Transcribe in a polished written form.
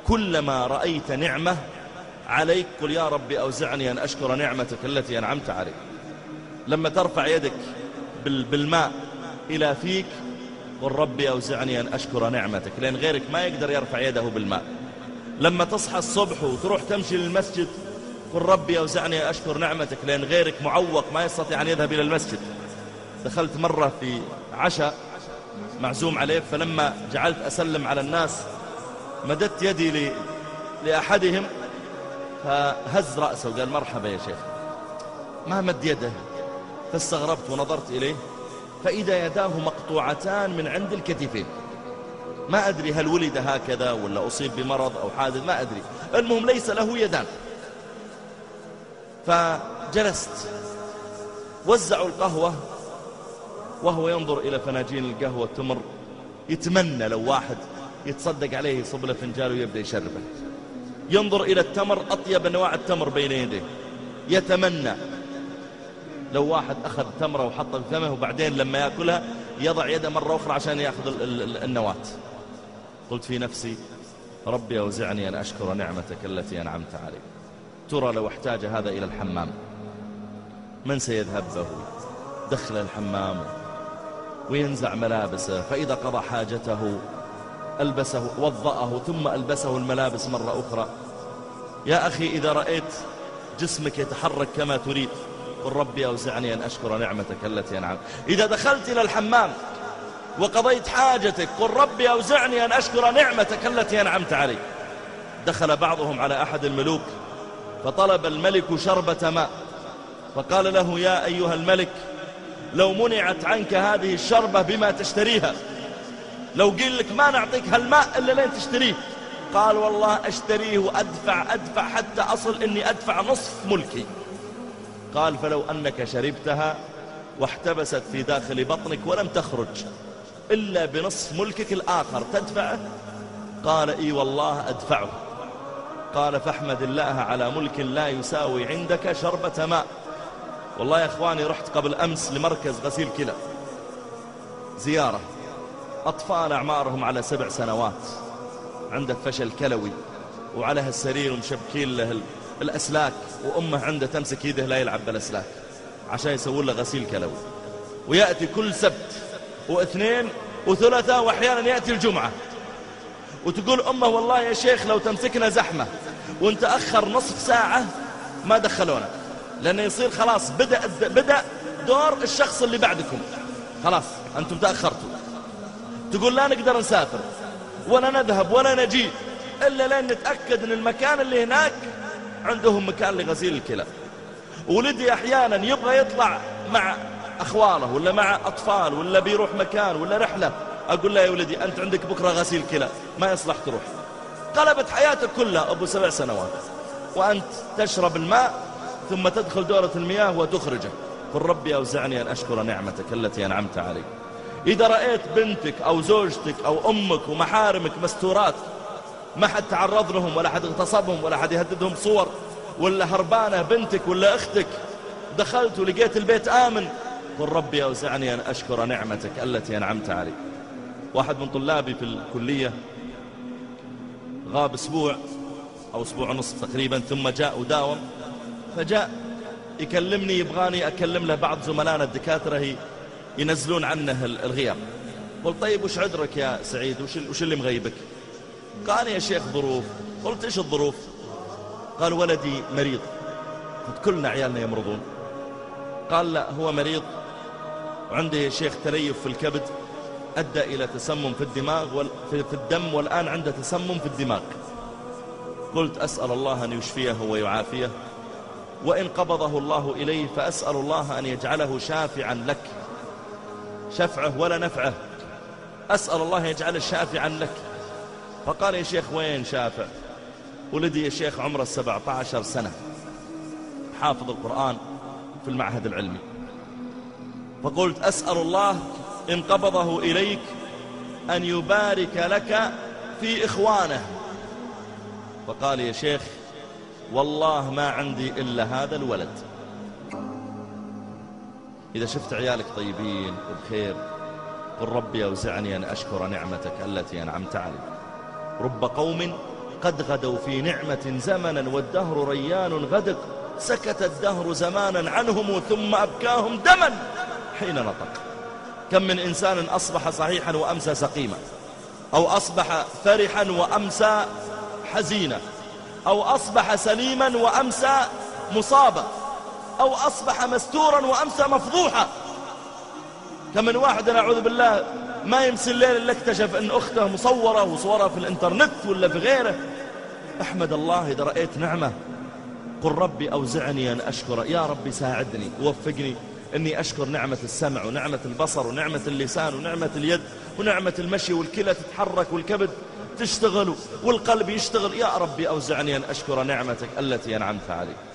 كلما رأيت نعمة عليك قل يا ربي أوزعني أن أشكر نعمتك التي أنعمت علي. لما ترفع يدك بالماء إلى فيك قل ربي أوزعني أن أشكر نعمتك، لأن غيرك ما يقدر يرفع يده بالماء. لما تصحى الصبح وتروح تمشي للمسجد قل ربي أوزعني أن أشكر نعمتك، لأن غيرك معوق ما يستطيع أن يذهب إلى المسجد. دخلت مرة في عشاء معزوم عليه، فلما جعلت أسلم على الناس مددت يدي لأحدهم فهز رأسه وقال مرحبا يا شيخ، ما مد يده، فاستغربت ونظرت إليه فإذا يداه مقطوعتان من عند الكتفين. ما أدري هل ولد هكذا ولا أصيب بمرض أو حادث، ما أدري، المهم ليس له يدان. فجلست، وزعوا القهوة وهو ينظر إلى فناجين القهوة تمر، يتمنى لو واحد يتصدق عليه يصب له فنجان ويبدأ يشربه. ينظر إلى التمر، أطيب أنواع التمر بين يديه، يتمنى لو واحد أخذ تمرة وحطها في فمه وبعدين لما يأكلها يضع يده مرة أخرى عشان يأخذ النواة. قلت في نفسي ربي أوزعني أن أشكر نعمتك التي أنعمت علي. ترى لو احتاج هذا إلى الحمام من سيذهب به؟ دخل الحمام وينزع ملابسه، فإذا قضى حاجته ألبسه وضأه ثم ألبسه الملابس مرة أخرى. يا أخي إذا رأيت جسمك يتحرك كما تريد قل ربي أوزعني أن أشكر نعمتك التي أنعمت. إذا دخلت إلى الحمام وقضيت حاجتك قل ربي أوزعني أن أشكر نعمتك التي أنعمت علي. دخل بعضهم على أحد الملوك فطلب الملك شربة ماء، فقال له يا أيها الملك لو منعت عنك هذه الشربة بما تشتريها، لو قيل لك ما نعطيك هالماء إلا لين تشتريه، قال والله أشتريه وأدفع حتى أصل إني أدفع نصف ملكي. قال فلو أنك شربتها واحتبست في داخل بطنك ولم تخرج إلا بنصف ملكك الآخر تدفعه؟ قال إي والله أدفعه. قال فاحمد الله على ملك لا يساوي عندك شربة ماء. والله يا أخواني رحت قبل أمس لمركز غسيل كلى زيارة، أطفال أعمارهم على 7 سنوات عنده فشل كلوي وعلى هالسرير ومشبكين له الأسلاك، وأمه عنده تمسك يده لا يلعب بالأسلاك عشان يسوون له غسيل كلوي، ويأتي كل سبت واثنين وثلاثة وأحيانا يأتي الجمعة، وتقول أمه والله يا شيخ لو تمسكنا زحمة وانت أخر نصف ساعة ما دخلونا، لأنه يصير خلاص بدأ دور الشخص اللي بعدكم، خلاص أنتم تأخرتوا. تقول لا نقدر نسافر ولا نذهب ولا نجي إلا لين نتأكد أن المكان اللي هناك عندهم مكان لغسيل الكلى. ولدي أحيانا يبغى يطلع مع أخواله ولا مع أطفال ولا بيروح مكان ولا رحلة، أقول له يا ولدي أنت عندك بكرة غسيل كلى ما يصلح تروح. قلبت حياتك كلها أبو 7 سنوات وأنت تشرب الماء ثم تدخل دورة المياه وتخرجه. قل ربي أوزعني أن أشكر نعمتك التي أنعمت علي. إذا رأيت بنتك أو زوجتك أو أمك ومحارمك مستورات ما حد تعرض لهم ولا حد اغتصبهم ولا حد يهددهم صور، ولا هربانة بنتك ولا أختك دخلت ولقيت البيت آمن، قل ربي أوزعني أن أشكر نعمتك التي أنعمت علي. واحد من طلابي في الكلية غاب أسبوع أو أسبوع ونصف تقريبا، ثم جاء وداوم، فجاء يكلمني يبغاني أكلم له بعض زملائنا الدكاترة ينزلون عنه الغياب. قلت طيب وش عذرك يا سعيد، وش اللي مغيبك؟ قال يا شيخ ظروف. قلت إيش الظروف؟ قال ولدي مريض. قلت كلنا عيالنا يمرضون. قال لا هو مريض وعنده يا شيخ تليف في الكبد أدى إلى تسمم في الدماغ في الدم، والآن عنده تسمم في الدماغ. قلت أسأل الله أن يشفيه ويعافيه، وإن قبضه الله إليه فأسأل الله أن يجعله شافعا لك، شفعه ولا نفعه، أسأل الله يجعله شافعا لك. فقال يا شيخ وين شافع؟ ولدي يا شيخ عمره 17 سنة حافظ القرآن في المعهد العلمي. فقلت أسأل الله إن قبضه إليك أن يبارك لك في إخوانه. فقال يا شيخ والله ما عندي إلا هذا الولد. إذا شفت عيالك طيبين وبخير قل ربي أوزعني أن أشكر نعمتك التي أنعمت علي. رب قوم قد غدوا في نعمة زمنا والدهر ريان غدق، سكت الدهر زمانا عنهم ثم أبكاهم دما حين نطق. كم من إنسان أصبح صحيحا وأمسى سقيما، أو أصبح فرحا وأمسى حزينا، أو أصبح سليما وأمسى مصابا، أو أصبح مستورا وأمسى مفضوحا. كم من واحد نعوذ بالله ما يمسي الليل إلا اكتشف أن أخته مصورة وصورها في الإنترنت ولا في غيره. أحمد الله إذا رأيت نعمة، قل ربي أوزعني أن أشكر. يا ربي ساعدني ووفقني أني أشكر نعمة السمع ونعمة البصر ونعمة اللسان ونعمة اليد ونعمة المشي، والكلى تتحرك والكبد تشتغل والقلب يشتغل. يا ربي أوزعني أن أشكر نعمتك التي أنعمت علي.